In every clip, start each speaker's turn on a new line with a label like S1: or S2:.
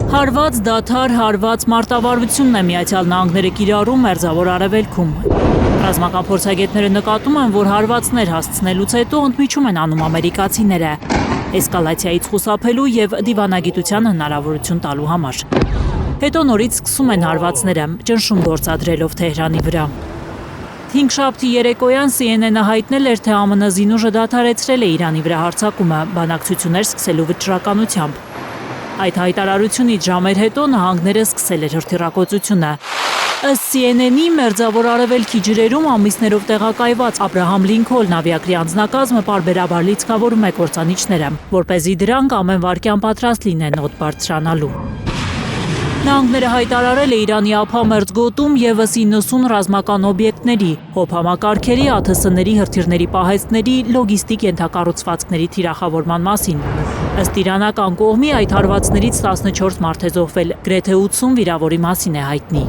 S1: Հարված դադար, հարված մարտավարությունն է Միացյալ Նահանգները կիրառում Մերձավոր Արևելքում։ Ռազմական փորձագետները նկատում են, որ հարվածներ հասցնելուց հետո ընդմիջում են անում ամերիկացիները, էսկալացիայից խուսափելու եւ դիվանագիտության հնարավորություն տալու համար։ Հետո նորից սկսում են հարվածները, ճնշում գործադրելով Թեհրանի վրա։ Հինգշաբթի երեկոյան CNN-ը հայտնել էր, թե ԱՄՆ զինուժը դադարեցրել է Իրանի վրա հարձակումը, բանակցություններ սկսելու վճռականությամբ։ Այդ հայտարարությունից ժամեր հետո նահանգները սկսել էր հրթիռակոծությունը։ Ըստ CNN-ի Մերձավոր Արևելքի ջրերում ամիսներով տեղակայված Աբրահամ Լինքոլն ավիակրի անձնակազմը պարբերաբար լիցքավորում է կործանիչները, որպեսզի դրանք ամեն վայրկյան պատրաստ լինեն օդ բարձրանալու։ Նահանգները հայտարարել է Իրանի ափամերձ գոտում ևս 90 ռազմական օբյեկտների, հոբ համակարգերի, ԱԹՍ-ների, հրթիռների պահեստների, լոգիստիկ ենթակառուցվածքների թիրախավորման մասին։ Ըստ իրանական կողմի այդ հարվածներից 14 մարդ է զոհվել, գրեթե 80 վիրավորի մասին է հայտնի։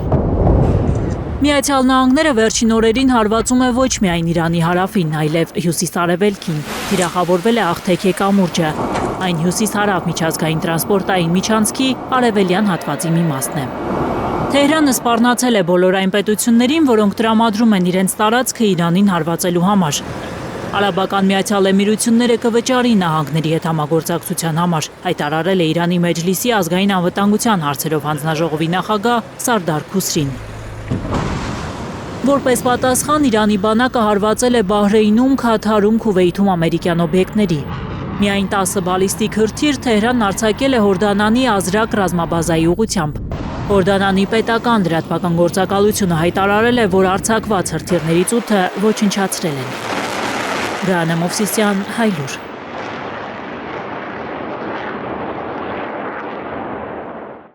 S1: Միացյալ Նահանգները վերջին օրերին հարվածում է ոչ միայն Իրանի հարավին, այլև հյուսիս-արևելքին։ Թիրախավորվել է Աղթեքե կամուրջը։ Այն հյուսիս-հարավ միջազգային տրանսպորտային միջանցքի արևելյան հատվածի մի մասն է։ Թեհրանը սպառնացել է բոլոր այն պետություններին, որոնք տրամադրում են իրենց տարածքը Իրանին հարվածելու համար։ Արաբական Միացյալ Էմիրությունները կվճարի նահանգների հետ համագործակցության համար, հայտարարել է Իրանի Մեջլիսի ազգային անվտանգության հարցերով հանձնաժողովի նախագահ Սարդար Քուսրին։ Որպես պատասխան Իրանի բանակը հարվածել է Բահրեյնում, Քաթարում, Քուվեյթում ամերիկյան օբյեկտների։ Միայն 10 բալիստիկ հրթիռ Թեհրանն արձակել է Հորդանանի Ազրակ ռազմաբազայի ուղղությամբ։ Հորդանանի պետական լրատվական գործակալությունը հայտարարել է, որ արձակված հրթիռներից 8-ը ոչնչացրել են։ Գաნა Մովսիսյան, Հայլուր։